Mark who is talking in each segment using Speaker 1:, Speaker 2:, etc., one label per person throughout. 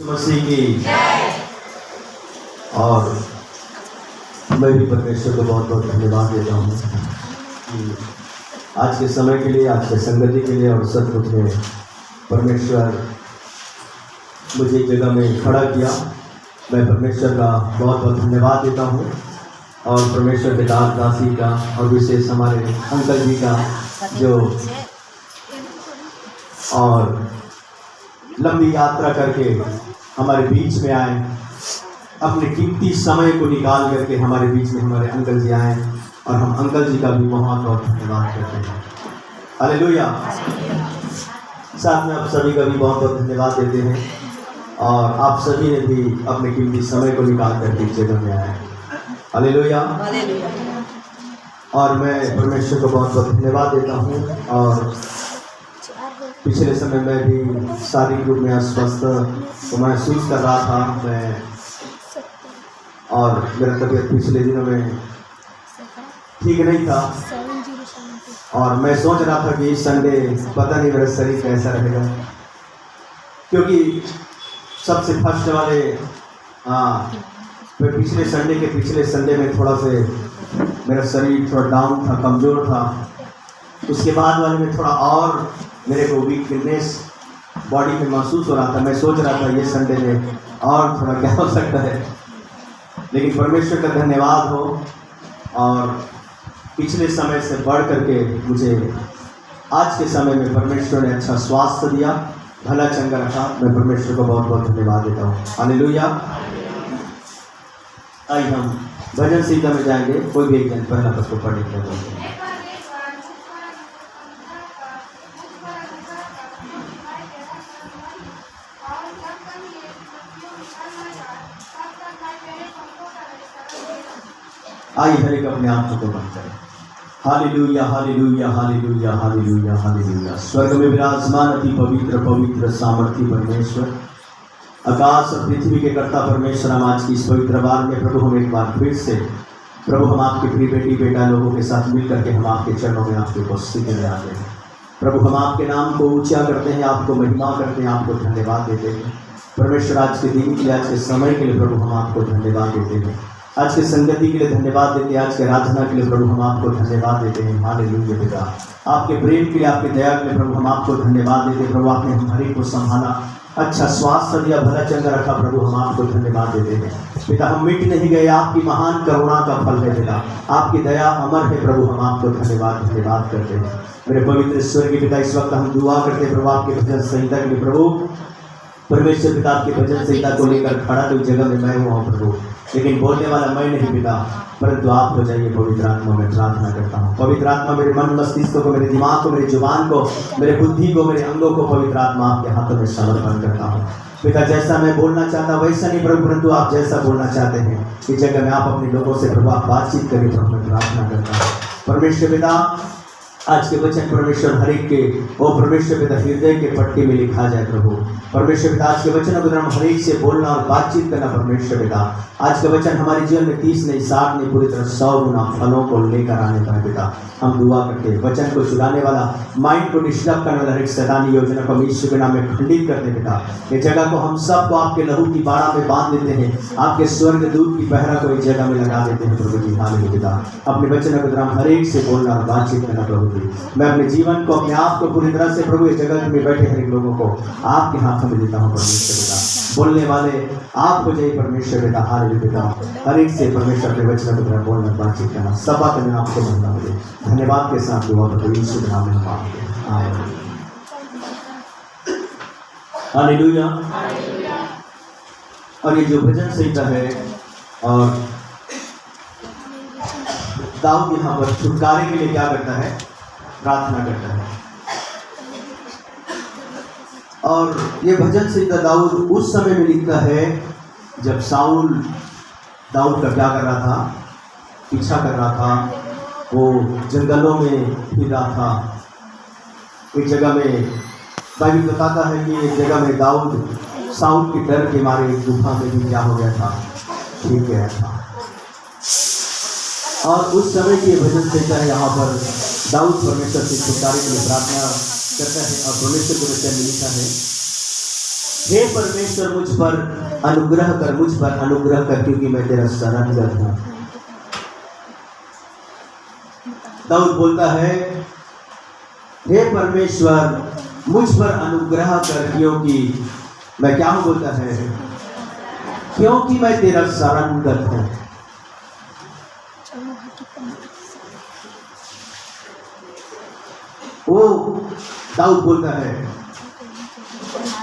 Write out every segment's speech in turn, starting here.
Speaker 1: मसीह की और मैं भी परमेश्वर को बहुत बहुत धन्यवाद देता हूँ कि आज के समय के लिए, आज के संगति के लिए और सचमुच में परमेश्वर मुझे एक जगह में खड़ा किया। मैं परमेश्वर का बहुत बहुत धन्यवाद देता हूँ और परमेश्वर के दास दासी का और विशेष हमारे अंकल जी का जो और लंबी यात्रा करके हमारे बीच में आए, अपने कीमती समय को निकाल करके हमारे बीच में हमारे अंकल जी आए और हम अंकल जी का भी बहुत बहुत धन्यवाद करते हैं। हालेलुया। साथ में आप सभी का भी बहुत बहुत धन्यवाद देते हैं और आप सभी ने भी अपने कीमती समय को निकाल करके इस जगह में आए। हालेलुया। और मैं परमेश्वर को बहुत बहुत धन्यवाद देता हूँ। और पिछले समय में भी शारीरिक रूप में अस्वस्थ तो महसूस कर रहा था मैं, और मेरा तबीयत पिछले दिनों में ठीक नहीं था और मैं सोच रहा था कि इस संडे पता नहीं मेरा शरीर कैसा रहेगा, क्योंकि सबसे फर्स्ट वाले पिछले संडे में थोड़ा से मेरा शरीर थोड़ा डाउन था, कमज़ोर था। उसके बाद वाले में थोड़ा और मेरे को वीकनेस बॉडी में महसूस हो रहा था। मैं सोच रहा था ये संडे में और थोड़ा क्या हो सकता है, लेकिन परमेश्वर का धन्यवाद हो और पिछले समय से बढ़ करके मुझे आज के समय में परमेश्वर ने अच्छा स्वास्थ्य दिया, भला चंगा रखा। मैं परमेश्वर को बहुत बहुत धन्यवाद देता हूँ। हालेलुया। आइए हम भजन संहिता में जाएंगे। कोई भी एक जन पहला पद को पढ़ने के लिए। आइए हर एक अपने आप को बंद करें। Hallelujah hallelujah hallelujah hallelujah hallelujah. स्वर्ग में विराजमान अति पवित्र पवित्र सामर्थी परमेश्वर, आकाश और पृथ्वी के कर्ता परमेश्वर, हम आज की इस पवित्र बार में प्रभु हम एक बार फिर से प्रभु हम आपके प्रिय बेटी बेटा लोगों के साथ मिल करके हम आपके चरणों में आपके उपस्थिति में आते हैं। प्रभु हम आपके नाम को ऊंचा करते हैं, आपको महिमा करते हैं, आपको धन्यवाद देते हैं। परमेश्वर आज के दिन के लिए, आज के समय के लिए प्रभु हम आपको धन्यवाद देते हैं। आज के संगति के लिए धन्यवाद देते हैं, आज के आराधना के लिए प्रभु हम आपको धन्यवाद देते हैं। हालेलुया पिता, आपके प्रेम के लिए, आपके दया के लिए प्रभु हम आपको धन्यवाद देते हैं। प्रभु आपने हम हर एक को संभाला, अच्छा स्वास्थ्य दिया, भला चंगा रखा। प्रभु हम आपको धन्यवाद देते हैं पिता। हम मिट नहीं गए, आपकी महान करुणा का फल है पिता, आपकी दया अमर है। प्रभु हम आपको धन्यवाद करते हैं। मेरे पवित्र स्वर्गीय पिता, इस वक्त हम दुआ करते हैं प्रभु आपके भजन संहिता के लिए। प्रभु परमेश्वर पिता, आपके भजन संहिता को लेकर खड़ा तो जगह में मैं हुआ प्रभु, लेकिन बोलने वाला मैं नहीं पिता, परंतु आप हो जाइए। पवित्र आत्मा में प्रार्थना करता हूँ। पवित्र आत्मा मेरे मन मस्तिष्क को, मेरे दिमाग को, मेरी जुबान को, मेरे बुद्धि को, मेरे अंगों को पवित्र आत्मा आपके हाथों में समर्पण करता हूँ पिता। जैसा मैं बोलना चाहता वैसा नहीं प्रभु, परंतु आप जैसा बोलना चाहते हैं इस जगह में आप अपने लोगों से प्रभु आप बातचीत करिए। प्रभु मैं प्रार्थना करता हूँ परमेश्वर पिता, आज के वचन परमेश्वर हर एक के वो परमेश्वर पिता हृदय के पट्टी में लिखा जाए। प्रभु परमेश्वर पिता, आज के वचनों को हम हर एक से बोलना और बातचीत करना। परमेश्वर पिता, आज का वचन हमारे जीवन में 30 नहीं 60 नहीं पूरी तरह 100 गुना फलों को लेकर आने का पिता। हम दुआ करते हैं, वचन को चुराने वाला, माइंड को डिस्टर्ब करने वाला हर एक शैतानी योजना को हम यीशु के नाम में खंडित करते पिता। ये जगह को हम सबको आपके लहू की बाड़ा में बांध देते हैं, आपके स्वर्ग दूत की पहरा को इस जगह में लगा देते हैं। प्रभु जी हालेलुया पिता, अपने वचनों को हम हर एक से बोलना और बातचीत करना। प्रभु जी मैं अपने जीवन को, अपने आप को पूरी तरह से प्रभु इस जगह में बैठे हर एक लोगों को आपके हाथों में देता हूँ। परमेश्वर पिता, बोलने वाले आप हो जाइए। परमेश्वर पिता हालेलुया पिता, हर एक से परमेश्वर के वचन को बोलना बातचीत करना सपा करना आपको मरना मुझे धन्यवाद के साथ दुआ करते हैं यीशु के नाम में हम मांगते हैं। हालेलुया। और ये जो भजन संहिता है और दाऊद यहाँ पर छुटकारे के लिए क्या करता है, प्रार्थना करता है। और ये भजन संहिता दाऊद उस समय में लिखता है जब साउल दाऊद का क्या कर रहा था, पीछा कर रहा था, वो जंगलों में फिर रहा था। एक जगह में बाइबल बताता है कि एक जगह में दाऊद साउल के डर के मारे एक गुफा में भी क्या हो गया था, छिप गया था। और उस समय की भजन संहिता है, यहाँ पर दाऊद परमेश्वर से छुटकारे के लिए प्रार्थना करता है और परमेश्वर को वचन लिखा है हे परमेश्वर मुझ पर अनुग्रह कर, मुझ पर अनुग्रह कर, क्योंकि मैं तेरा शरणगत हूँ। दाऊद बोलता है, हे परमेश्वर मुझ पर अनुग्रह कर, क्योंकि मैं क्या हूँ, बोलता है क्योंकि मैं तेरा शरणगत हूँ। वो दाऊद बोलता है,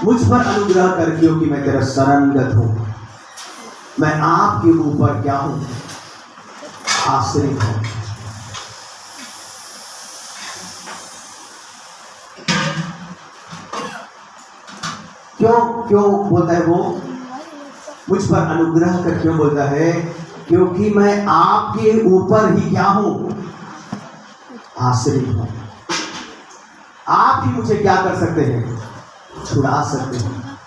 Speaker 1: मुझ पर अनुग्रह कर, क्योंकि मैं तेरा शरणगत हूँ। मैं आपके ऊपर क्या हूँ, आश्रित हूँ। क्यों बोलता है वो, मुझ पर अनुग्रह कर क्यों बोलता है, क्योंकि मैं आपके ऊपर ही क्या हूं, आश्रित हूं। आप ही मुझे क्या कर सकते हैं, छुड़ा सकते हैं,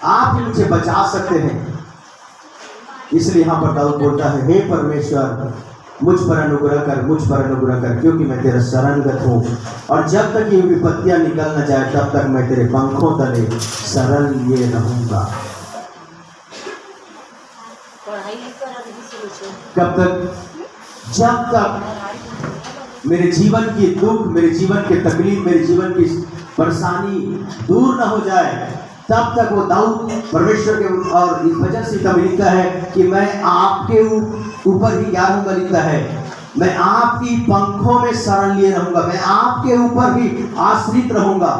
Speaker 1: आप ही मुझे बचा सकते हैं। इसलिए यहां पर दाऊद बोलता है, हे परमेश्वर मुझ पर अनुग्रह कर, मुझ पर अनुग्रह कर, क्योंकि मैं तेरा शरणगत हूँ। और जब तक ये विपत्तियां निकल न जाए तब तक मैं तेरे पंखों तले शरण लिए रहूंगा। कब तक, जब तक मेरे जीवन की दुख, मेरे जीवन की तकलीफ, मेरे जीवन की परेशानी दूर न हो जाए, तब तक वो दाऊद परमेश्वर के, और इस वजह से तब लिखता है कि मैं आपके ऊपर ही क्या रहूंगा, लिखता है मैं आपकी पंखों में शरण लिए रहूंगा, मैं आपके ऊपर ही आश्रित रहूंगा,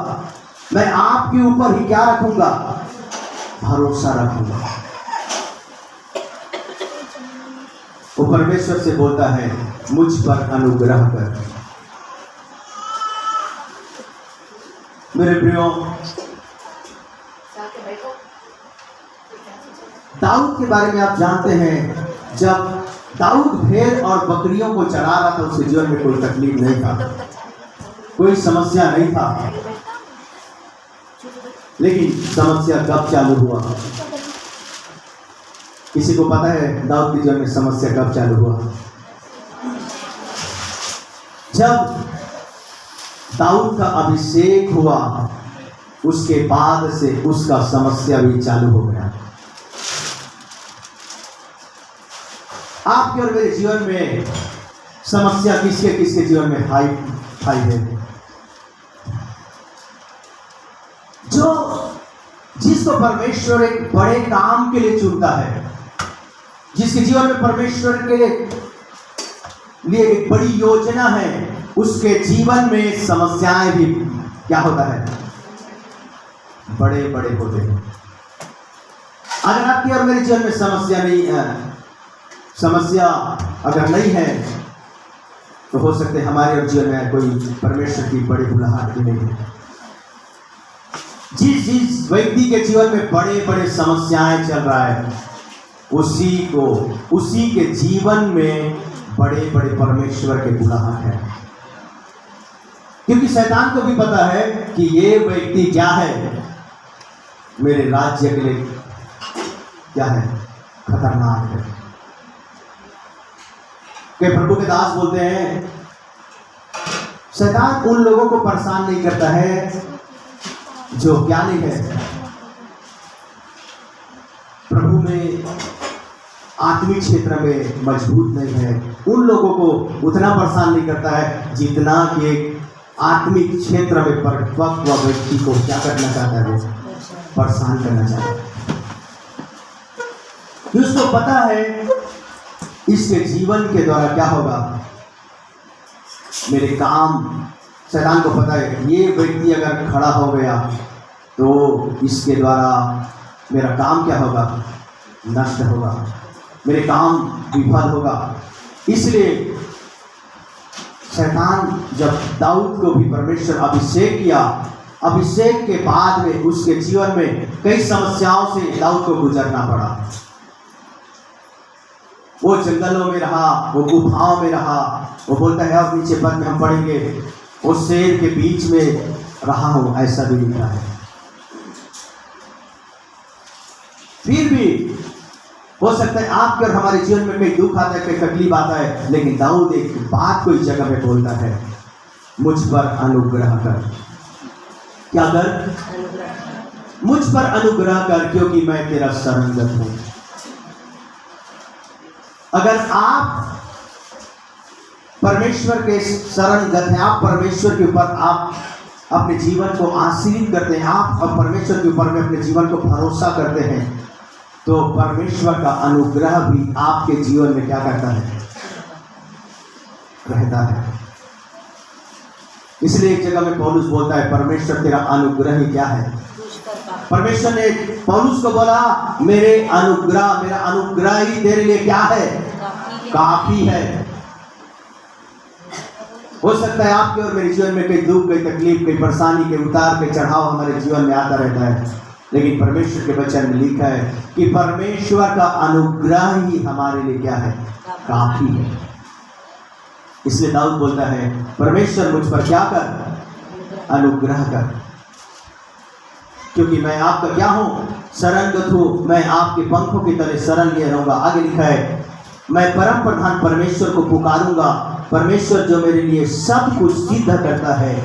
Speaker 1: मैं आपके ऊपर ही क्या रखूंगा, भरोसा रखूंगा। वो परमेश्वर से बोलता है, मुझ पर अनुग्रह कर। मेरे प्रियो, दाऊद के बारे में आप जानते हैं, जब दाऊद भेड़ और बकरियों को चरा रहा था, उसके जीवन में कोई तकलीफ नहीं था, कोई समस्या नहीं था। लेकिन समस्या कब चालू हुआ, किसी को पता है दाऊद के जीवन में समस्या कब चालू हुआ? जब दाऊद का अभिषेक हुआ, उसके बाद से उसका समस्या भी चालू हो गया। आपके और मेरे जीवन में समस्या किसके किसके जीवन में हाई है? जिसको परमेश्वर एक बड़े काम के लिए चुनता है, जिसके जीवन में परमेश्वर के लिए एक बड़ी योजना है, उसके जीवन में समस्याएं भी क्या होता है, बड़े बड़े होते हैं। अगर आपकी और मेरे जीवन में समस्या अगर नहीं है, तो हो सकते हैं हमारे और जीवन में कोई परमेश्वर की बड़ी बुलाहट भी नहीं है। जिस व्यक्ति के जीवन में बड़े बड़े समस्याएं चल रहा है, उसी के जीवन में बड़े बड़े परमेश्वर के बुलाहट है। क्योंकि शैतान को भी पता है कि ये व्यक्ति क्या है, मेरे राज्य के लिए क्या है, खतरनाक है। कि प्रभु के दास बोलते हैं, शैतान उन लोगों को परेशान नहीं करता है जो क्या नहीं है, प्रभु में आत्मिक क्षेत्र में मजबूत नहीं है। उन लोगों को उतना परेशान नहीं करता है जितना कि एक आत्मिक क्षेत्र में परिपक्व व्यक्ति को क्या करना चाहता है, परेशान करना चाहता है। उसको पता है इसके जीवन के द्वारा क्या होगा, मेरे काम, शैतान को पता है ये व्यक्ति अगर खड़ा हो गया तो इसके द्वारा मेरा काम क्या होगा, नष्ट होगा, मेरे काम विफल होगा। इसलिए शैतान जब दाऊद को भी परमेश्वर अभिषेक किया, अभिषेक के बाद में उसके जीवन में कई समस्याओं से दाऊद को गुजरना पड़ा। वो जंगलों में रहा, वो गुफाओं में रहा, वो बोलता है अब नीचे पद में हम पढ़ेंगे, वो शेर के बीच में रहा हूं, ऐसा भी लिखा है। फिर भी हो सकता है आपके और हमारे जीवन में कोई दुख आता है, कोई तकलीफ आता है, लेकिन दाऊद एक बात कोई जगह पे बोलता है, मुझ पर अनुग्रह कर। क्या कर? मुझ पर अनुग्रह कर, क्योंकि मैं तेरा शरणगत हूं। अगर आप परमेश्वर के शरणगत हैं, आप परमेश्वर के ऊपर आप अपने जीवन को आश्रित करते हैं, आप और परमेश्वर के ऊपर में अपने जीवन को भरोसा करते हैं, तो परमेश्वर का अनुग्रह भी आपके जीवन में क्या करता है, रहता है। इसलिए एक जगह में पौलुस बोलता है, परमेश्वर तेरा अनुग्रह ही क्या है। परमेश्वर ने पौलुस को बोला, मेरा अनुग्रह ही तेरे लिए क्या है, काफी है। हो सकता है आपके और मेरे जीवन में कई दुख, कई तकलीफ, कई परेशानी, कई उतार, कई चढ़ाव हमारे जीवन में आता रहता है, लेकिन परमेश्वर के वचन में लिखा है कि परमेश्वर का अनुग्रह ही हमारे लिए क्या है, काफी है। इसलिए दाऊद बोलता है, परमेश्वर मुझ पर क्या कर, अनुग्रह कर, क्योंकि मैं आपका क्या हूं, शरणगत हूं, मैं आपके पंखों की तरह शरण लिए रहूंगा। आगे लिखा है, मैं परम प्रधान परमेश्वर को पुकारूंगा, परमेश्वर जो मेरे लिए सब कुछ सिद्ध करता है।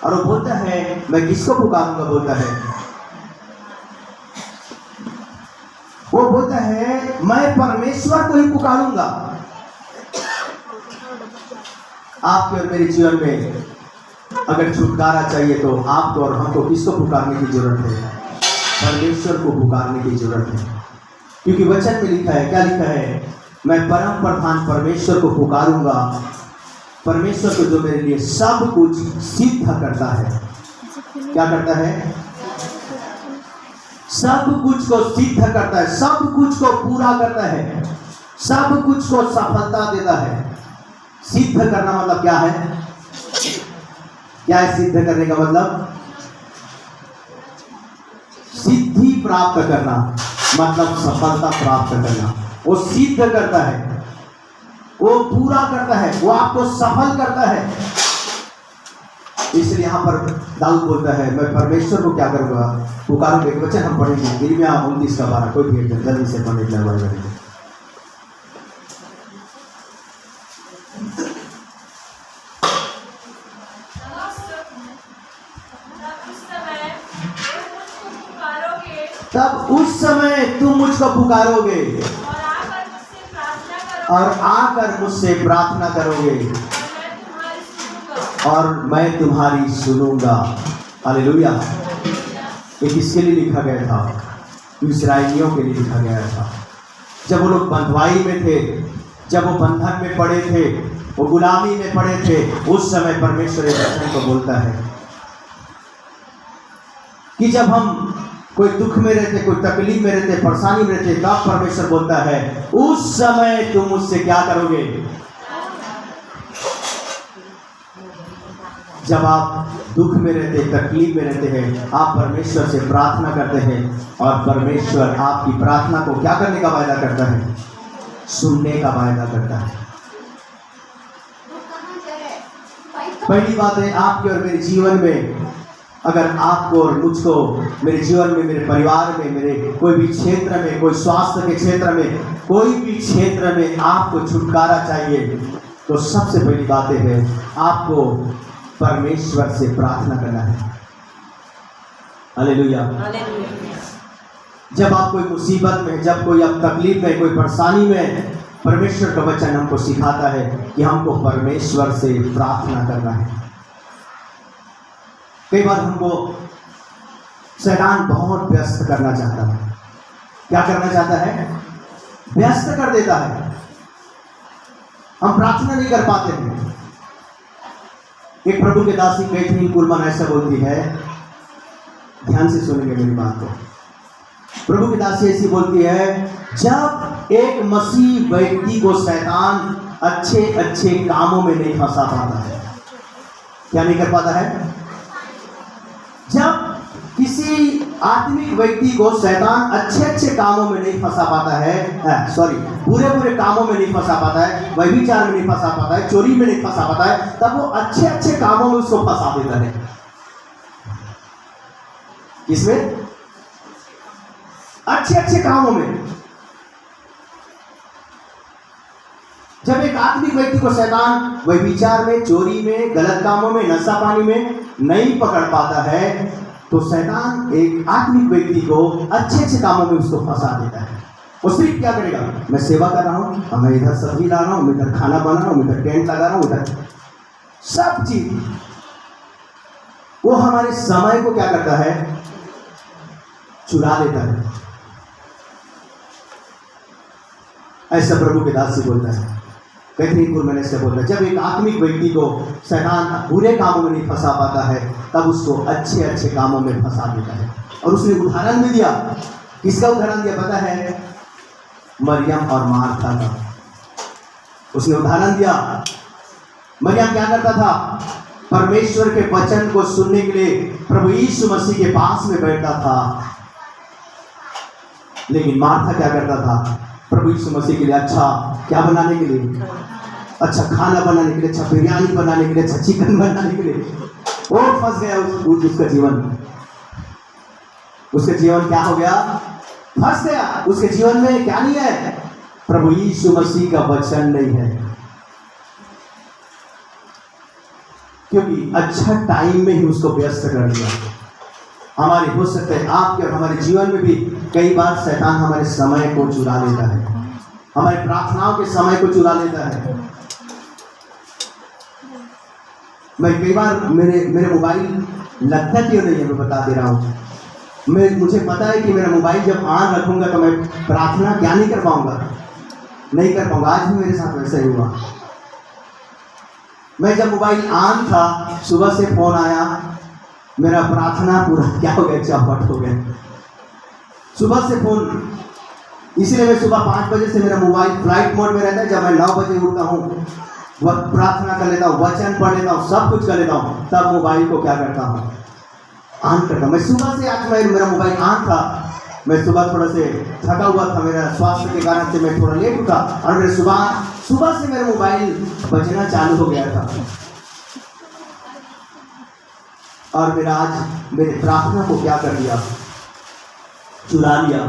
Speaker 1: और वो बोलता है, मैं किसको पुकारूंगा, बोलता है, वो बोलता है मैं परमेश्वर को ही पुकारूंगा। आपके और मेरे जीवन में अगर छुटकारा चाहिए तो आपको और हमको किसको पुकारने की जरूरत है, परमेश्वर को पुकारने की जरूरत है। क्योंकि वचन में लिखा है, क्या लिखा है, मैं परम प्रधान परमेश्वर को पुकारूंगा, परमेश्वर को जो मेरे लिए सब कुछ सिद्ध करता है। क्या करता है, सब कुछ को सिद्ध करता है, सब कुछ को पूरा करता है, सब कुछ को सफलता देता है। सिद्ध करना मतलब क्या है, क्या है सिद्ध करने का मतलब, सिद्धि प्राप्त करना, मतलब सफलता प्राप्त करना। वो सिद्ध करता है, वो पूरा करता है, वो आपको सफल करता है। इसलिए यहाँ पर दाऊद बोलता है, मैं परमेश्वर को क्या करूंगा, पुकारूंगा। एक वचन हम पढ़ेंगे, यिर्मयाह 29:12, कोई भी जल्दी से पढ़ने की आवाज करेंगे। तब उस समय तुम मुझको पुकारोगे और आकर मुझसे प्रार्थना करोगे और मैं तुम्हारी सुनूंगा। हालेलुया। ये किसके लिए लिखा गया था, इस्राएलियों के लिए लिखा गया था। जब वो लोग बंधुआई में थे, जब वो बंधन में पड़े थे, वो गुलामी में पड़े थे, उस समय परमेश्वर इस वचन को बोलता है कि जब हम कोई दुख में रहते, कोई तकलीफ में रहते, परेशानी में रहते, तब परमेश्वर बोलता है, उस समय तुम मुझसे क्या करोगे। जब आप दुख में रहते, तकलीफ में रहते हैं, आप परमेश्वर से प्रार्थना करते हैं और परमेश्वर आपकी प्रार्थना को क्या करने का वायदा करता है, सुनने का वायदा करता है। पहली बात है, आपके और मेरे जीवन में अगर आपको और मुझको, मेरे जीवन में, मेरे परिवार में, मेरे कोई भी क्षेत्र में, कोई स्वास्थ्य के क्षेत्र में, कोई भी क्षेत्र में आपको छुटकारा चाहिए, तो सबसे पहली बात है आपको परमेश्वर से प्रार्थना करना है। हालेलुया। जब आप कोई मुसीबत में, जब कोई आप तकलीफ में, कोई परेशानी में, परमेश्वर का वचन हमको सिखाता है कि हमको परमेश्वर से प्रार्थना करना है। कई बार हमको शैतान बहुत व्यस्त करना चाहता है। क्या करना चाहता है, व्यस्त कर देता है, हम प्रार्थना नहीं कर पाते हैं। एक प्रभु के दासी कैथरीन कुलमन ऐसा बोलती है, ध्यान से सुनेंगे मेरी बात को। प्रभु की दासी ऐसी बोलती है, जब एक मसीह व्यक्ति को शैतान अच्छे अच्छे कामों में नहीं फंसा पाता है, क्या नहीं कर पाता है, जब किसी आत्मिक व्यक्ति को शैतान अच्छे अच्छे कामों में नहीं फंसा पाता है, बुरे बुरे कामों में नहीं फंसा पाता है, व्यभिचार में नहीं फंसा पाता है, चोरी में नहीं फंसा पाता है, तब वो अच्छे अच्छे कामों में उसको फंसा देता है। किसमें, अच्छे अच्छे कामों में। जब एक आत्मिक व्यक्ति को शैतान व्यभिचार में, चोरी में, गलत कामों में, नशा पानी में नहीं पकड़ पाता है, तो शैतान एक आत्मिक व्यक्ति को अच्छे अच्छे कामों में उसको फंसा देता है। वो सिर्फ क्या करेगा, मैं सेवा कर रहा हूँ, मैं इधर सब्जी ला रहा हूँ, मैं इधर खाना बना रहा हूँ, इधर टेंट लगा रहा हूँ, इधर सब चीज। वो हमारे समय को क्या करता है, चुरा लेता है। ऐसा प्रभु के दास से बोलता है, कैथरीपुर मैंने से बोलता है, जब एक आत्मिक व्यक्ति को शैतान बुरे कामों में नहीं फंसा पाता है, तब उसको अच्छे अच्छे कामों में फंसा देता है। और उसने उदाहरण भी दिया। किसका उदाहरण दिया पता है? मरियम और मार्था का। उसने उदाहरण दिया। मरियम क्या करता था? परमेश्वर के वचन को सुनने के लिए प्रभु यीशु मसीह के पास में बैठता था। लेकिन मार्था क्या करता था? प्रभु यीशु मसीह के लिए अच्छा क्या बनाने के लिए, अच्छा खाना बनाने के लिए, अच्छा बिरयानी बनाने के लिए, अच्छा चिकन बनाने के लिए वो फंस गया। उसका जीवन, उसका जीवन क्या हो गया? फंस गया। उसके जीवन में क्या नहीं है? प्रभु यीशु मसीह का वचन नहीं है। क्योंकि अच्छा टाइम में ही उसको व्यस्त कर दिया। हमारे हो सकता है आपके और हमारे जीवन में भी कई बार शैतान हमारे समय को चुरा लेता है, हमारे प्रार्थनाओं के समय को चुरा लेता है। मैं कई बार मेरे मोबाइल लगता क्यों नहीं है, मैं बता दे रहा हूँ। मुझे पता है कि मेरा मोबाइल जब ऑन रखूंगा तो मैं प्रार्थना क्या नहीं कर पाऊंगा, नहीं कर पाऊंगा। आज भी मेरे साथ वैसा ही हुआ। मैं जब मोबाइल ऑन था, सुबह से फोन आया, मेरा प्रार्थना पूरा क्या हो गया, चौपट हो गया। सुबह से फोन, इसलिए मैं सुबह 5 बजे से मेरा मोबाइल फ्लाइट मोड में रहता है। जब मैं 9 बजे उठता हूँ, वह प्रार्थना कर लेता हूँ, वचन पढ़ लेता हूँ, सब कुछ कर लेता हूँ, तब मोबाइल को क्या करता हूँ, ऑन करता हूँ। मैं सुबह से, आज मेरा मोबाइल ऑन था। मैं सुबह थोड़ा से थका हुआ था, मेरा स्वास्थ्य के कारण से मैं थोड़ा लेट उठा और मेरे सुबह से मेरा मोबाइल बजना चालू हो गया था। और मेरा आज मेरे प्रार्थना को क्या कर दिया, चुरा लिया।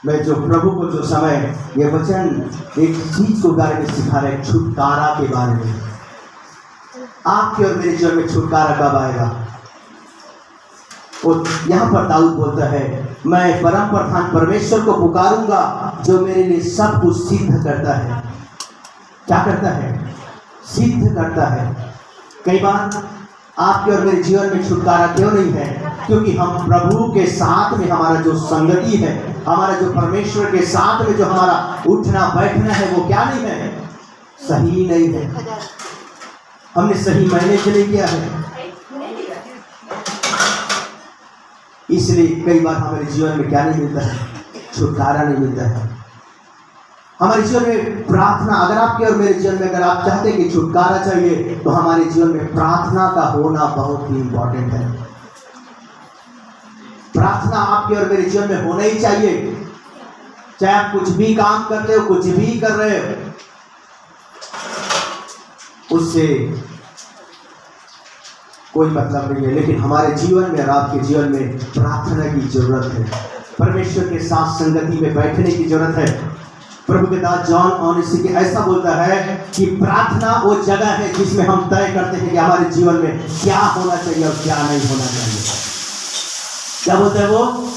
Speaker 1: मैं जो प्रभु को जो समय ये वचन एक चीज को बारे में सिखा रहे, छुटकारा के बारे में। आपके और मेरे जीवन में छुटकारा कब आएगा? और यहाँ पर दाऊद बोलता है, मैं परम प्रधान परमेश्वर को पुकारूंगा जो मेरे लिए सब कुछ सिद्ध करता है। क्या करता है? सिद्ध करता है। कई बार आपके और मेरे जीवन में छुटकारा क्यों नहीं है? क्योंकि हम प्रभु के साथ में हमारा जो संगति है, हमारा जो परमेश्वर के साथ में जो हमारा उठना बैठना है, वो क्या नहीं है, सही नहीं है। हमने सही मैनेज नहीं किया है। इसलिए कई बार हमारे जीवन में क्या नहीं मिलता है, छुटकारा नहीं मिलता है। हमारे जीवन में प्रार्थना, अगर आपके और मेरे जीवन में अगर आप चाहते हैं कि छुटकारा चाहिए, तो हमारे जीवन में प्रार्थना का होना बहुत ही इंपॉर्टेंट है। प्रार्थना आपके और मेरे जीवन में होना ही चाहिए। चाहे आप कुछ भी काम करते हो, कुछ भी कर रहे हो, उससे कोई मतलब नहीं है। लेकिन हमारे जीवन में और आपके जीवन में प्रार्थना की जरूरत है। परमेश्वर के साथ संगति में बैठने की जरूरत है। प्रभु के दास जॉन ऑनेस्टी ऐसा बोलता है कि प्रार्थना वो जगह है जिसमें हम तय करते हैं कि हमारे जीवन में क्या होना चाहिए और क्या नहीं होना चाहिए। क्या बोलते हैं वो?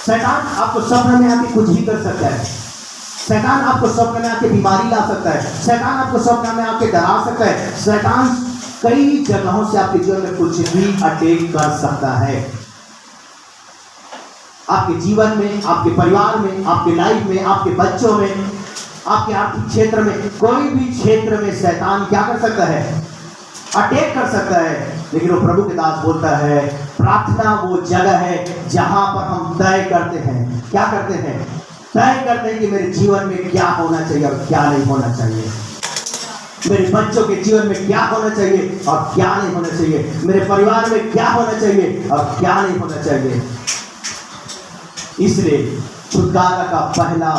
Speaker 1: शैतान आपको स्वप्न में आके कुछ भी कर सकता है। शैतान आपको स्वप्न में आके बीमारी ला सकता है। शैतान आपको स्वप्न में आके डरा सकता है। शैतान कई जगहों से आपके जीवन में कुछ भी अटैक कर सकता है। आपके जीवन में, आपके परिवार में, आपके लाइफ में, आपके बच्चों में, आपके आर्थिक क्षेत्र में, कोई भी क्षेत्र में शैतान क्या कर सकता है, अटैक कर सकता है। लेकिन वो प्रभु के दास बोलता है, प्रार्थना वो जगह है जहां पर हम तय करते हैं। क्या करते हैं? तय करते हैं कि मेरे जीवन में क्या होना चाहिए और क्या नहीं होना चाहिए। मेरे बच्चों के जीवन में क्या होना चाहिए और क्या नहीं होना चाहिए। मेरे परिवार में क्या होना चाहिए और क्या नहीं होना चाहिए। इसलिए छुटकारा का पहला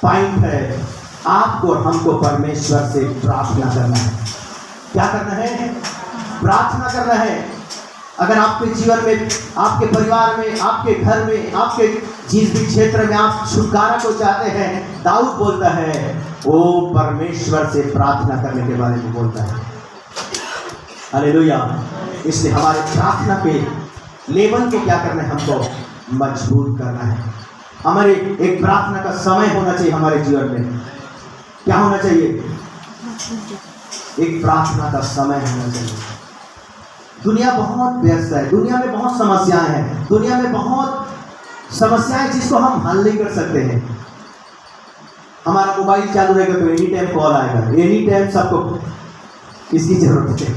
Speaker 1: पॉइंट है, आपको और हमको परमेश्वर से प्रार्थना करना है। क्या करना है? प्रार्थना करना है। अगर आपके जीवन में, आपके परिवार में, आपके घर में, आपके जिस भी क्षेत्र में आप छुटकारा को चाहते हैं, दाऊद बोलता है वो परमेश्वर से प्रार्थना करने के बारे में बोलता है। हालेलुया। इसलिए हमारे प्रार्थना के लेवल को क्या करना है, हमको मजबूत करना है। हमारे एक प्रार्थना का समय होना चाहिए हमारे जीवन में। क्या होना चाहिए? एक प्रार्थना का समय होना चाहिए। दुनिया बहुत व्यस्त है, दुनिया में बहुत समस्याएं हैं, दुनिया में बहुत समस्याएं जिसको हम हल नहीं कर सकते हैं। हमारा मोबाइल चालू रहेगा तो एनी टाइम कॉल आएगा, एनी टाइम सबको किसकी जरूरत है?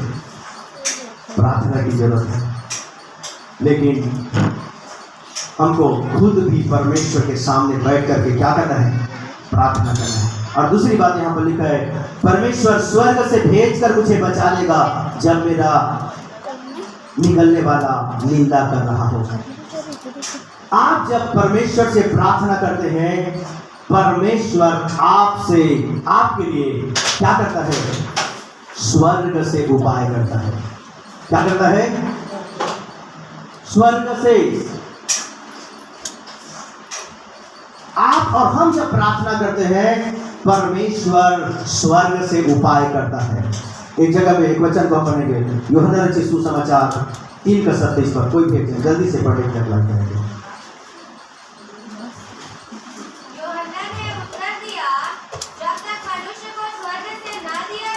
Speaker 1: प्रार्थना की जरूरत है। लेकिन हमको खुद भी परमेश्वर के सामने बैठ करके क्या करना है? प्रार्थना करना है। और दूसरी बात यहाँ पर लिखा है, परमेश्वर स्वर्ग से भेजकर मुझे बचा लेगा जब मेरा निकलने वाला निंदा कर रहा होगा। आप जब परमेश्वर से प्रार्थना करते हैं, परमेश्वर आपसे, आपके लिए क्या करता है? स्वर्ग से उपाय करता है। क्या करता है? स्वर्ग से। आप और हम जब प्रार्थना करते हैं, परमेश्वर स्वर्ग से उपाय करता है। एक जगह में एक वचन को पढ़ेंगे, यूहन्ना रचित सुसमाचार 3:37 पर। कोई भेज दें, जल्दी से पढ़े क्या करेंगे।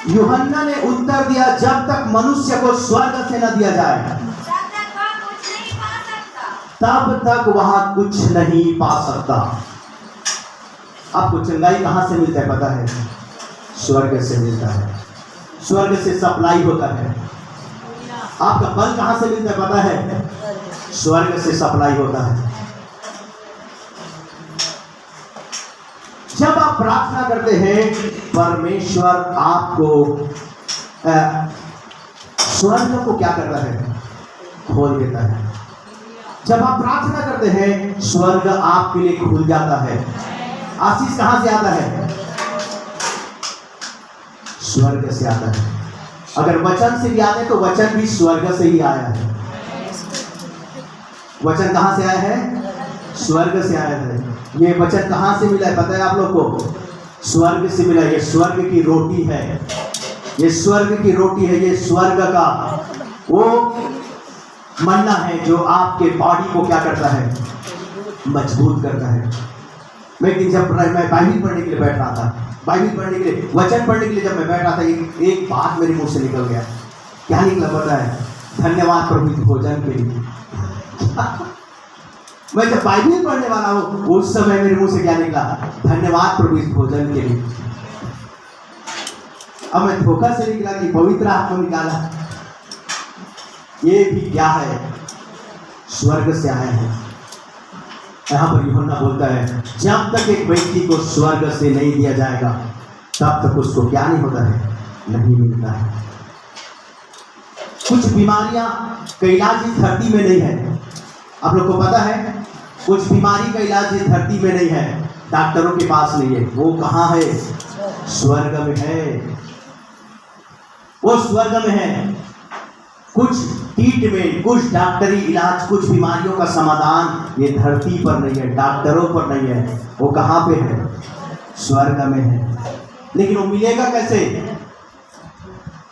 Speaker 1: यूहन्ना ने उत्तर दिया, जब तक मनुष्य को स्वर्ग से न दिया जाए तब तक वहां कुछ नहीं पा सकता। आपको चंगाई कहां से मिलता है पता है? स्वर्ग से मिलता है। स्वर्ग से सप्लाई होता है। आपका बल कहां से मिलता है पता है? स्वर्ग से सप्लाई होता है। जब आप प्रार्थना करते हैं, परमेश्वर आपको स्वर्ग को क्या करता है? खोल देता है। जब आप प्रार्थना करते हैं, स्वर्ग आपके लिए खुल जाता है। आशीष कहां से आता है? स्वर्ग से आता है। अगर वचन से भी आते तो वचन भी स्वर्ग से ही आया है। वचन कहां से आया है? स्वर्ग से आया है। ये वचन कहां से मिला है पता है आप लोग को? स्वर्ग से मिला। ये स्वर्ग की रोटी है, ये स्वर्ग की रोटी है, ये स्वर्ग का वो मन्ना है जो आपके बॉडी को क्या करता है? मजबूत करता है। मैं एक दिन जब मैं बाइबिल पढ़ने के लिए बैठ रहा था, बाइबिल पढ़ने के लिए, वचन पढ़ने के लिए जब मैं बैठ रहा था, एक बात मेरे मुंह से निकल गया। क्या निकला पता है? धन्यवाद प्रभु भोजन के लिए। मैं जब बाइबिल पढ़ने वाला हूँ, उस समय मेरे मुंह से क्या निकला? धन्यवाद प्रभु इस भोजन के लिए। अब मैं धोखा से निकला कि पवित्र आत्मा निकाला। ये भी क्या है? स्वर्ग से आया है। यहाँ पर यूहन्ना बोलता है, जब तक एक व्यक्ति को स्वर्ग से नहीं दिया जाएगा तब तक उसको क्या नहीं होता है? नहीं मिलता है। कुछ बीमारियां का इलाज इस धरती में नहीं है। आप लोग को पता है? कुछ बीमारी का इलाज इस धरती में नहीं है, डॉक्टरों के पास नहीं है। वो कहाँ है? स्वर्ग में है। वो स्वर्ग में है। कुछ ट्रीटमेंट, कुछ डॉक्टरी इलाज, कुछ बीमारियों का समाधान ये धरती पर नहीं है, डॉक्टरों पर नहीं है। वो कहाँ पे है? स्वर्ग में है। लेकिन वो मिलेगा कैसे?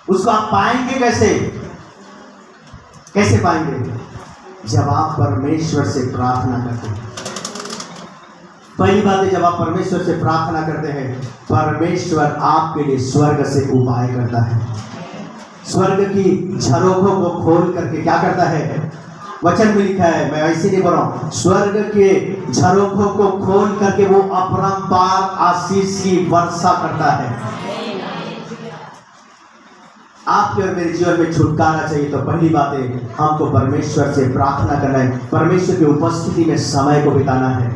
Speaker 1: उसको आप पाएंगे कैसे? कैसे पाएंगे? जब आप परमेश्वर से प्रार्थना करते हैं। पहली बात है, जब आप परमेश्वर से प्रार्थना करते हैं, परमेश्वर आपके लिए स्वर्ग से उपाय करता है। स्वर्ग की झरोखों को खोल करके क्या करता है? वचन में लिखा है, मैं ऐसे नहीं बोल रहा हूं, स्वर्ग के झरोखों को खोल करके वो अपरंपार आशीष की वर्षा करता है। आपके और मेरे जीवन में छुटकारा चाहिए तो पहली बात है, हमको परमेश्वर से प्रार्थना करना है, परमेश्वर की उपस्थिति में समय को बिताना है।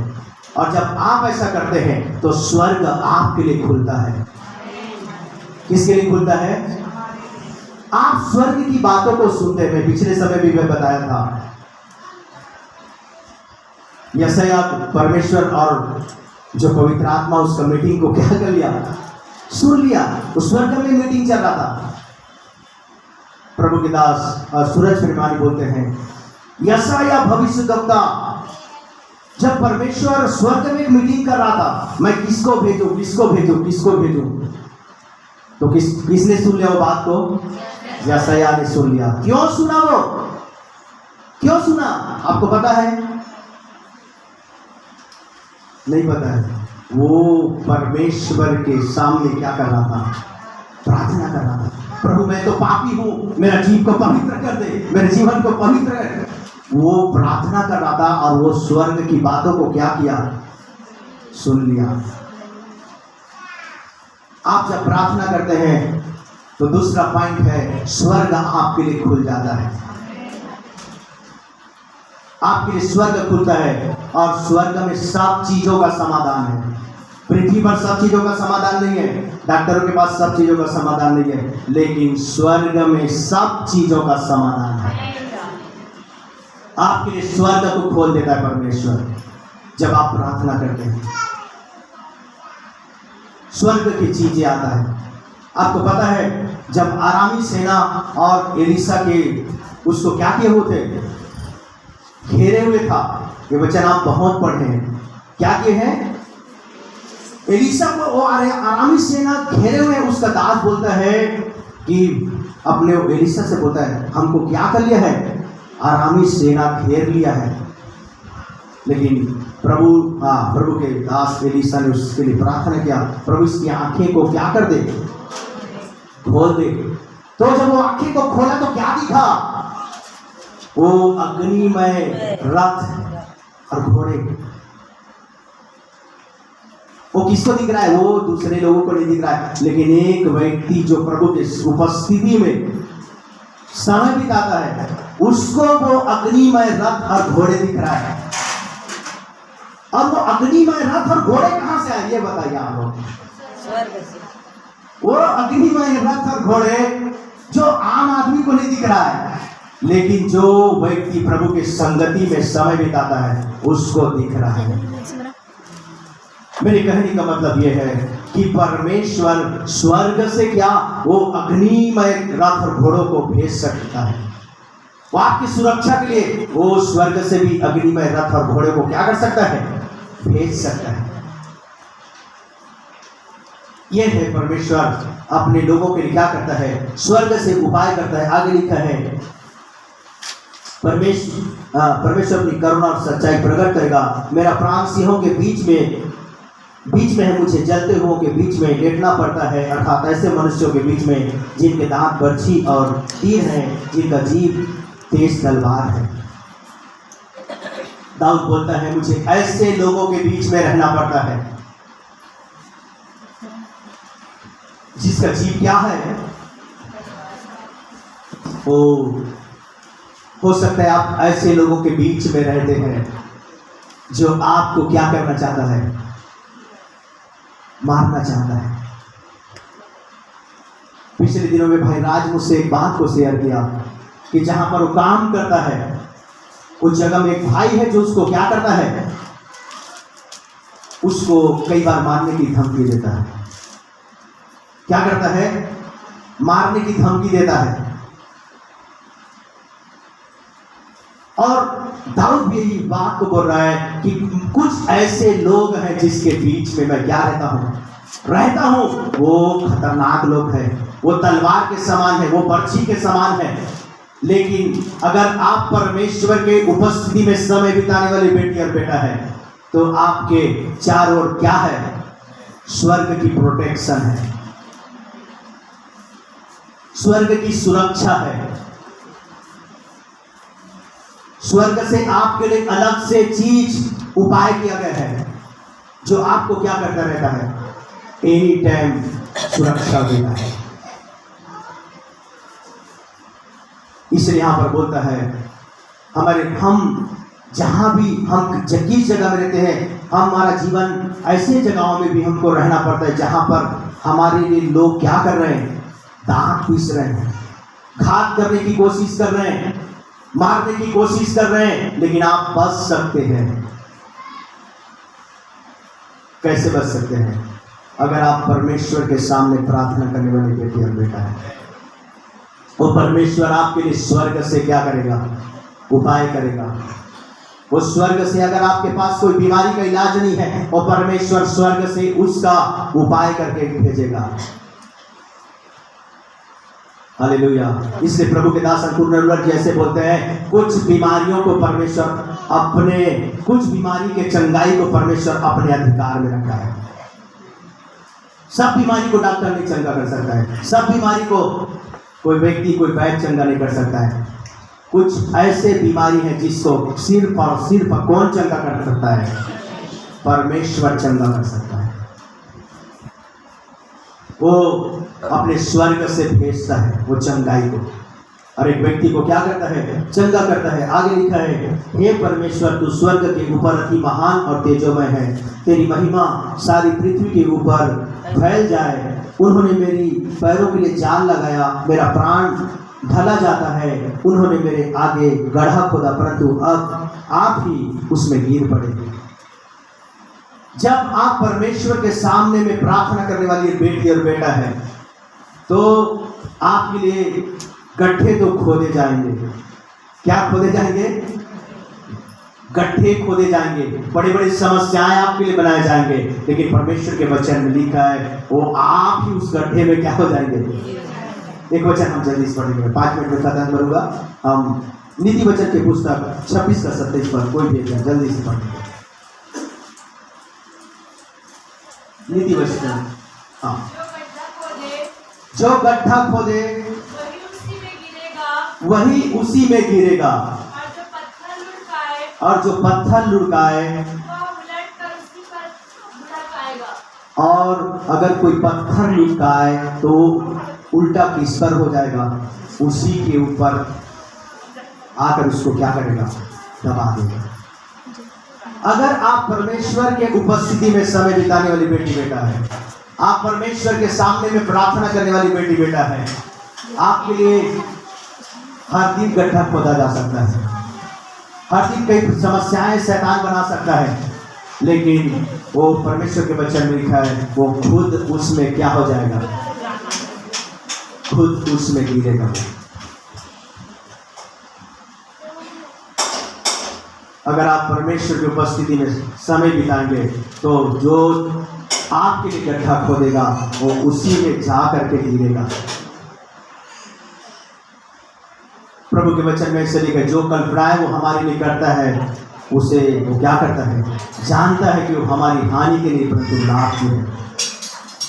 Speaker 1: और जब आप ऐसा करते हैं तो स्वर्ग आपके लिए खुलता है। किसके लिए खुलता है? आप स्वर्ग की बातों को सुनते हैं। पिछले समय भी मैं बताया था, यशायाह परमेश्वर और जो पवित्र आत्मा उसका मीटिंग को क्या कर लिया? सुन लिया। उस स्वर्ग में मीटिंग चल रहा था। प्रभु के दास सूरज प्रेमानी बोलते हैं, यशायाह भविष्यद्वक्ता जब परमेश्वर स्वर्ग में एक मीटिंग कर रहा था, मैं किसको भेजूं, किसको भेजूं, किसको भेजूं, तो किसने सुन लिया वो बात को? यशायाह ने सुन लिया। क्यों सुना वो? क्यों सुना? आपको पता है? नहीं पता है। वो परमेश्वर के सामने क्या कर रहा था? प्रार्थना कर रहा था, प्रभु मैं तो पापी हूं, मेरा जीव को पवित्र कर दे, मेरे जीवन को पवित्र कर। वो प्रार्थना कर रहा था और वो स्वर्ग की बातों को क्या किया? सुन लिया। आप जब प्रार्थना करते हैं तो दूसरा पॉइंट है, स्वर्ग आपके लिए खुल जाता है। आपके लिए स्वर्ग खुलता है और स्वर्ग में सब चीजों का समाधान है। पृथ्वी पर सब चीजों का समाधान नहीं है, डॉक्टरों के पास सब चीजों का समाधान नहीं है, लेकिन स्वर्ग में सब चीजों का समाधान है। आपके लिए स्वर्ग को खोल देता है परमेश्वर जब आप प्रार्थना करते हैं। स्वर्ग की चीजें आता है। आपको पता है जब आरामी सेना और एलिशा के उसको क्या किए हुए थे? घेरे हुए था। ये वचन आप बहुत पढ़े हैं। क्या किए हैं? एलिशा को वो आरामी सेना घेरे हुए। उसका दास बोलता है कि अपने एलिशा से बोलता है, हमको क्या कर लिया है? आरामी सेना घेर लिया है। लेकिन प्रभु के दास एलिशा ने उसके लिए प्रार्थना किया, प्रभु इसकी आंखें को क्या कर दे? खोल दे। तो जब वो आंखें को खोला तो क्या दिखा? वो अग्निमय रथ और घोड़े। वो किसको दिख रहा है? वो दूसरे लोगों को नहीं दिख रहा है, लेकिन एक व्यक्ति जो प्रभु के उपस्थिति में समय बिताता है, उसको वो अग्निमय रथ और घोड़े दिख रहा है। और वो अग्निमय रथ और घोड़े कहां से आए? ये बताइए आप लोग। स्वर्ग से। वो अग्निमय रथ और घोड़े जो आम आदमी को नहीं दिख रहा है, लेकिन जो व्यक्ति प्रभु के संगति में समय बिताता है उसको दिख रहा है। मेरे कहने का मतलब यह है कि परमेश्वर स्वर्ग से क्या वो अग्निमय रथ और घोड़ों को भेज सकता है। वो आपकी सुरक्षा के लिए वो स्वर्ग से भी अग्निमय रथ और घोड़े को क्या कर सकता है? भेज सकता है। यह है परमेश्वर अपने लोगों के लिए क्या करता है? स्वर्ग से उपाय करता है। आगे लिखा है, परमेश्वर अपनी करुणा और सच्चाई प्रकट करेगा। मेरा प्राण सिंहों के बीच में है, मुझे जलते हुओं के बीच में लेटना पड़ता है, अर्थात ऐसे मनुष्यों के बीच में जिनके दांत बर्छी और तीर हैं, जिनका जीव तेज तलवार है। दाऊद बोलता है, मुझे ऐसे लोगों के बीच में रहना पड़ता है जिसका जीव क्या है? हो सकता है आप ऐसे लोगों के बीच में रहते हैं जो आपको क्या करना चाहता है? मारना चाहता है। पिछले दिनों में भाई राज मुझसे एक बात को शेयर किया कि जहां पर वो काम करता है उस जगह में एक भाई है जो उसको क्या करता है? उसको कई बार मारने की धमकी देता है। क्या करता है? मारने की धमकी देता है। और दाऊद भी यही बात को बोल रहा है कि कुछ ऐसे लोग हैं जिसके बीच में मैं क्या रहता हूं। वो खतरनाक लोग हैं, वो तलवार के समान है, वो बर्छी के समान है। लेकिन अगर आप परमेश्वर के उपस्थिति में समय बिताने वाली बेटी और बेटा है तो आपके चारों ओर क्या है? स्वर्ग की प्रोटेक्शन है, स्वर्ग की सुरक्षा है। स्वर्ग से आपके लिए अलग से चीज उपाय किया गया है जो आपको क्या करता रहता है? एनी टाइम सुरक्षा देता है। इसलिए यहां पर बोलता है हम जहां भी हम किस जगह में रहते हैं, हमारा जीवन ऐसे जगहों में भी हमको रहना पड़ता है जहां पर हमारे लिए लोग क्या कर रहे हैं? दांत पीस रहे हैं, घात करने की कोशिश कर रहे हैं, मारने की कोशिश कर रहे हैं, लेकिन आप बच सकते हैं। कैसे बच सकते हैं? अगर आप परमेश्वर के सामने प्रार्थना करने वाले बेटी और बेटा है, वो परमेश्वर आपके लिए स्वर्ग से क्या करेगा? उपाय करेगा। वो स्वर्ग से, अगर आपके पास कोई बीमारी का इलाज नहीं है, वो परमेश्वर स्वर्ग से उसका उपाय करके भेजेगा। हालेलुया। इसलिए प्रभु के दास अंकुर नरवर जैसे बोलते हैं, कुछ बीमारियों को परमेश्वर अपने, कुछ बीमारी के चंगाई को परमेश्वर अपने अधिकार में रखा है। सब बीमारी को डॉक्टर नहीं चंगा कर सकता है, सब बीमारी को कोई व्यक्ति, कोई वैद्य चंगा नहीं कर सकता है। कुछ ऐसे बीमारी है जिसको सिर्फ और सिर्फ कौन चंगा कर सकता है? परमेश्वर चंगा कर सकता है। वो अपने स्वर्ग से भेजता है वो चंगाई को, और एक व्यक्ति को क्या करता है? चंगा करता है। आगे लिखा है, हे परमेश्वर, तू स्वर्ग के ऊपर अति महान और तेजोमय है, तेरी महिमा सारी पृथ्वी के ऊपर फैल जाए। उन्होंने मेरी पैरों के लिए जाल लगाया, मेरा प्राण ढला जाता है। उन्होंने मेरे आगे गड्ढा खोदा, परंतु अब आप ही उसमें गिर पड़े। जब आप परमेश्वर के सामने में प्रार्थना करने वाली बेटी और बेटा है, तो आपके लिए गड्ढे तो खोदे जाएंगे। क्या खोदे जाएंगे? गड्ढे खोदे जाएंगे, बड़ी बड़ी समस्याएं आपके लिए बनाए जाएंगे, लेकिन परमेश्वर के वचन में लिखा है वो आप ही उस गड्ढे में क्या हो जाएंगे? एक वचन हम जल्दी से पढ़ेंगे, 5 मिनट में खत्म करूंगा। हम नीति वचन के पुस्तक 26 का 27 पर कोई भी जल्दी से पढ़ेंगे। नीति वचन, हाँ, जो गड्ढा खोदे वही उसी में गिरेगा, और जो पत्थर लुढ़काए, और अगर कोई पत्थर लुढ़काए तो उल्टा किस पर हो जाएगा? उसी के ऊपर आकर उसको क्या करेगा? दबा देगा। अगर आप परमेश्वर के उपस्थिति में समय बिताने वाली बेटी बेटा है, आप परमेश्वर के सामने में प्रार्थना करने वाली बेटी बेटा है, आपके लिए हर दिन गड्ढा खोदा जा सकता है, हर दिन कई समस्याएं शैतान बना सकता है, लेकिन वो परमेश्वर के वचन में लिखा है वो खुद उसमें क्या हो जाएगा? खुद उसमें गिरेगा। अगर आप परमेश्वर की उपस्थिति में समय बिताएंगे तो जो आपके लिए गड्ढा खोदेगा वो उसी में जा करके गिरेगा। प्रभु के वचन में से लिखा, जो कल्पनाएं वो हमारे लिए करता है उसे वो क्या करता है? जानता है कि वो हमारी हानि के लिए परंतु लाभ की है।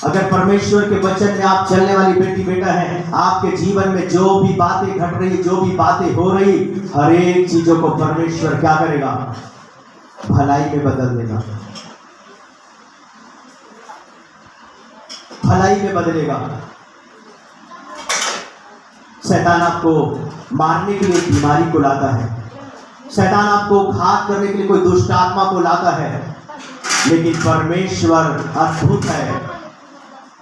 Speaker 1: अगर परमेश्वर के वचन में आप चलने वाली बेटी बेटा है, आपके जीवन में जो भी बातें घट रही, जो भी बातें हो रही, हर एक चीजों को परमेश्वर क्या करेगा? भलाई में बदल देगा, भलाई में बदलेगा। शैतान आपको मारने के लिए बीमारी को लाता है, शैतान आपको घात करने के लिए कोई दुष्ट आत्मा को लाता है, लेकिन परमेश्वर अद्भुत है।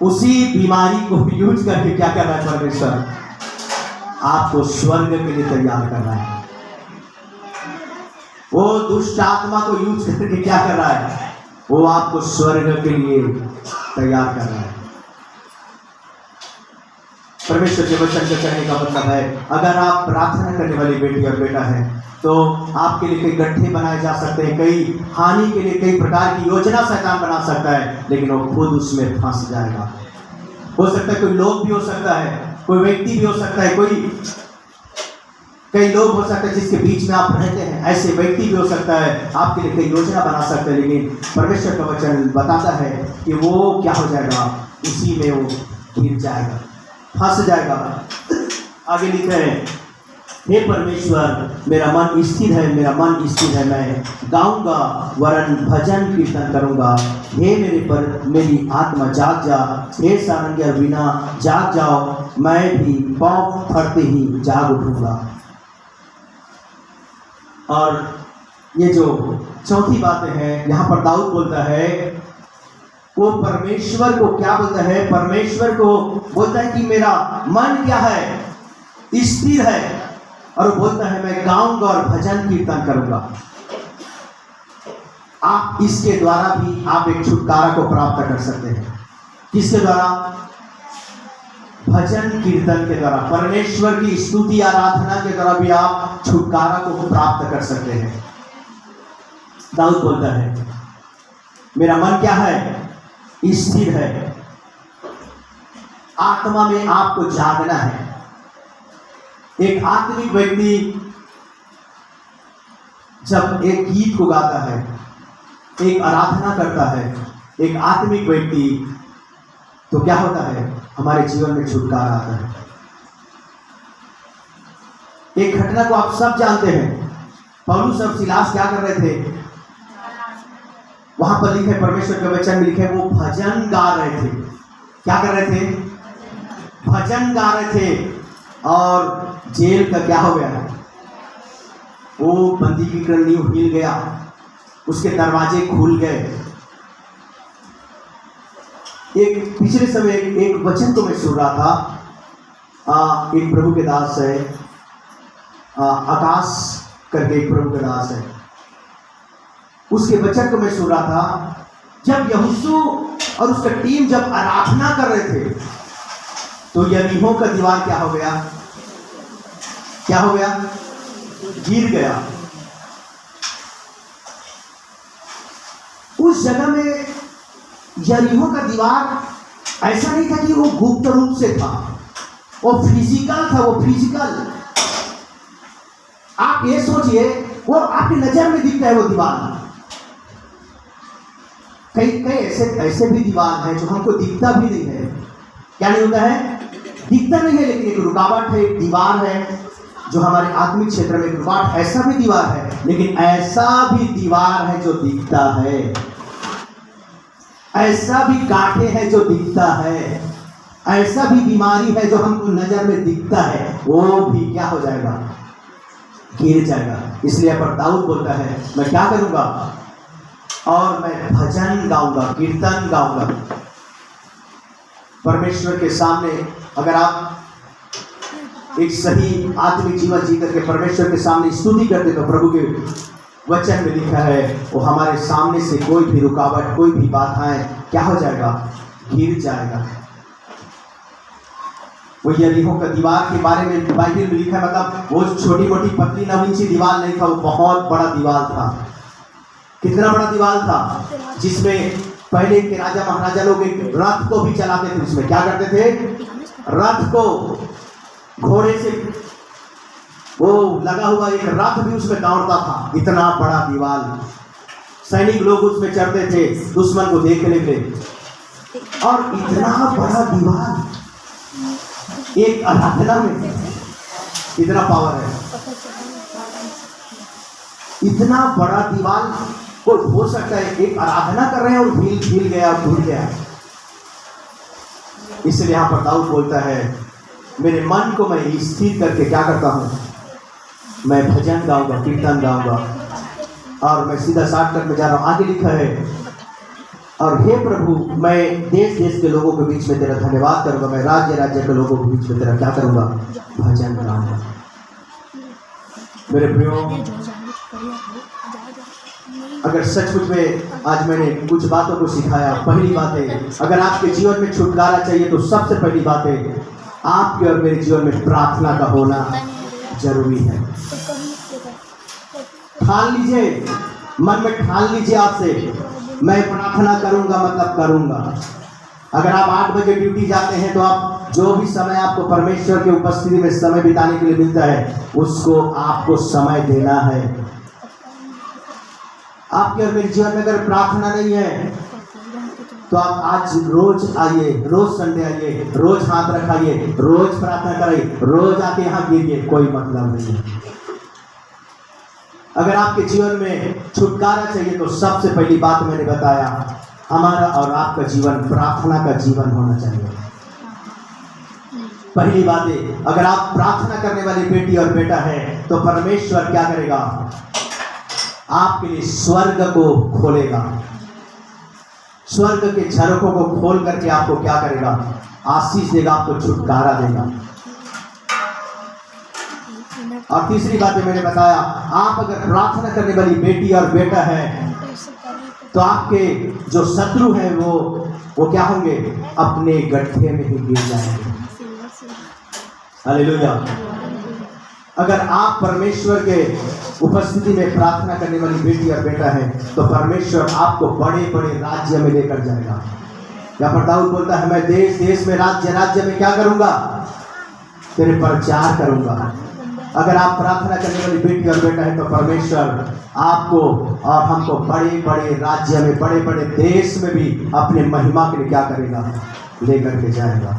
Speaker 1: उसी बीमारी को यूज करके क्या कर रहा है परमेश्वर? आपको स्वर्ग के लिए तैयार कर रहा है। वो दुष्ट आत्मा को यूज करके क्या कर रहा है? वो आपको स्वर्ग के लिए तैयार कर रहा है। परमेश्वर के वचन के कहने का मतलब है, अगर आप प्रार्थना करने वाली बेटी और बेटा है तो आपके लिए कई गड्ढे बनाए जा सकते हैं, कई हानि के लिए कई प्रकार की योजना शैतान बना सकता है, लेकिन वो खुद उसमें फंस जाएगा। हो सकता है कोई लोग भी हो सकता है, कोई व्यक्ति भी हो सकता है, कई लोग हो सकते हैं जिसके बीच में आप रहते हैं, ऐसे व्यक्ति भी हो सकता है, आपके लिए कई योजना बना सकते हैं, लेकिन परमेश्वर का वचन बताता है कि वो क्या हो जाएगा? उसी में वो गिर जाएगा, फंस जाएगा। आगे लिखा है, हे परमेश्वर, मेरा मन स्थिर है, मेरा मन स्थिर है, मैं गाऊंगा वरन भजन कीर्तन करूंगा। हे मेरी आत्मा जाग जा, हे सारंगी और वीणा जाग जाओ, मैं भी पाँव फटते ही जाग उठूंगा। और ये जो चौथी बात है, यहाँ पर दाऊद बोलता है, वो परमेश्वर को क्या बोलता है? परमेश्वर को बोलता है कि मेरा मन क्या है? स्थिर है, और वो बोलता है मैं गाऊंगा और भजन कीर्तन करूंगा। आप इसके द्वारा भी आप एक छुटकारा को प्राप्त कर सकते हैं। किसके द्वारा? भजन कीर्तन के द्वारा, परमेश्वर की स्तुति आराधना के द्वारा भी आप छुटकारा को प्राप्त कर सकते हैं। दाऊद बोलता है मेरा मन क्या है? स्थिर है। आत्मा में आपको जागना है, एक आत्मिक व्यक्ति जब एक गीत को गाता है, एक आराधना करता है, एक आत्मिक व्यक्ति, तो क्या होता है? हमारे जीवन में छुटकारा आता है। एक घटना को आप सब जानते हैं, पौलुस और सिलास क्या कर रहे थे? वहां पर लिखे, परमेश्वर के वचन में लिखे, वो भजन गा रहे थे। क्या कर रहे थे? भजन गा रहे थे। और जेल का क्या हो गया? वो बंदी की करनी हिल गया, उसके दरवाजे खुल गए। एक पिछले समय एक वचन को मैं सुन रहा था, एक प्रभु के दास है, आकाश करके एक प्रभु के दास है, उसके वचन को मैं सुन रहा था। जब यहोशू और उसका टीम जब आराधना कर रहे थे, तो यरीहो का दीवार क्या हो गया? क्या हो गया? गिर गया। उस जगह में यरीहो का दीवार ऐसा नहीं था कि वो गुप्त रूप से था, वो फिजिकल था, वो फिजिकल। आप ये सोचिए, वो आपकी नजर में दिखता है वो दीवार। कई ऐसे भी दीवार हैं जो हमको दिखता भी नहीं है। क्या नहीं होता है? दिखता नहीं है, लेकिन एक रुकावट है, एक दीवार है जो हमारे आत्मिक क्षेत्र में रुकावट। ऐसा भी दीवार है, लेकिन ऐसा भी दीवार है जो दिखता है। ऐसा भी कांटे है जो दिखता है। ऐसा भी बीमारी है जो हमको नजर में दिखता है, वो भी क्या हो जाएगा? गिर जाएगा। इसलिए पर दाऊद बोलता है, मैं क्या करूंगा? और मैं भजन गाऊंगा, कीर्तन गाऊंगा। परमेश्वर के सामने अगर आप एक सही आत्मिक जीवन जी करके परमेश्वर के सामने स्तुति करते, तो प्रभु के वचन में लिखा है, वो हमारे सामने से कोई भी रुकावट, कोई भी बाधाएं क्या हो जाएगा? गिर जाएगा। वो यरीहो का दीवार के बारे में बाइबल में लिखा है, मतलब वो छोटी मोटी पतली नवीन दीवार नहीं था, वो बहुत बड़ा दीवार था। कितना बड़ा दीवार था? जिसमें पहले के राजा महाराजा लोग एक रथ को भी चलाते थे। उसमें क्या करते थे? रथ को घोड़े से वो लगा हुआ एक रथ भी उसमें दौड़ता था। इतना बड़ा दीवार, सैनिक लोग उसमें चढ़ते थे दुश्मन को देखने के लिए। और इतना बड़ा दीवार, एक आराधना में इतना पावर है। इतना बड़ा दीवार को हो सकता है, एक आराधना कर रहे हैं और हिल गया, भूल गया। इसलिए यहां पर दाऊद बोलता है, मेरे मन को मैं स्थिर करके क्या करता हूं? मैं भजन गाऊंगा, कीर्तन गाऊंगा। और मैं सीधा शॉर्टकट में जा रहा हूं। आगे लिखा है, और हे प्रभु, मैं देश देश के लोगों के बीच में तेरा धन्यवाद करूंगा। मैं राज्य राज्य के लोगों के बीच में तेरा क्या करूंगा? भजन गाऊंगा। मेरे प्रियो, अगर सचमुच में आज मैंने कुछ बातों को सिखाया, पहली बात है, अगर आपके जीवन में छुटकारा चाहिए तो सबसे पहली बात है, आपके और मेरे जीवन में प्रार्थना का होना जरूरी है। ठान लीजिए, मन में ठान लीजिए आपसे, मैं प्रार्थना करूंगा, मतलब करूंगा। अगर आप 8 बजे ड्यूटी जाते हैं, तो आप जो भी समय आपको परमेश्वर की उपस्थिति में समय बिताने के लिए मिलता है, उसको आपको समय देना है। आपके और मेरे जीवन में अगर प्रार्थना नहीं है, तो आप आज रोज आइए, रोज संडे आइए, रोज हाथ रखाइए, रोज प्रार्थना कराइए, रोज आके यहाँ गिरिए, कोई मतलब नहीं है। अगर आपके जीवन में छुटकारा चाहिए, तो सबसे पहली बात मैंने बताया, हमारा और आपका जीवन प्रार्थना का जीवन होना चाहिए। पहली बात है, अगर आप प्रार्थना करने वाली बेटी और बेटा है, तो परमेश्वर क्या करेगा? आपके लिए स्वर्ग को खोलेगा। स्वर्ग के झरोखों को खोल करके आपको क्या करेगा? आशीष देगा, आपको छुटकारा देगा। और तीसरी बात मैंने बताया, आप अगर प्रार्थना करने वाली बेटी और बेटा है, तो आपके जो शत्रु हैं वो क्या होंगे? अपने गड्ढे में ही गिर जाएंगे। हालेलुया। अगर आप परमेश्वर के उपस्थिति में प्रार्थना करने वाली बेटी और बेटा है, तो परमेश्वर आपको बड़े बड़े राज्य में लेकर जाएगा। यहाँ पर दाऊद बोलता है, मैं देश देश में, राज्य राज्य में क्या करूंगा? तेरे प्रचार करूंगा। अगर आप प्रार्थना करने वाली बेटी और बेटा है तो परमेश्वर आपको और हमको बड़े बड़े राज्य में, बड़े बड़े देश में भी अपने महिमा के लिए क्या करेगा, लेकर के जाएगा,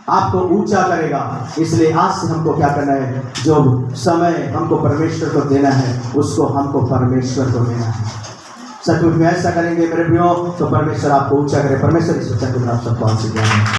Speaker 1: आपको ऊंचा करेगा। इसलिए आज से हमको क्या करना है, जो समय हमको परमेश्वर को देना है उसको हमको परमेश्वर को देना है। सचमुच में ऐसा करेंगे मेरे प्रियो तो परमेश्वर आपको ऊंचा करे। परमेश्वर इस वचन को आप सबको आशीर्वाद दें।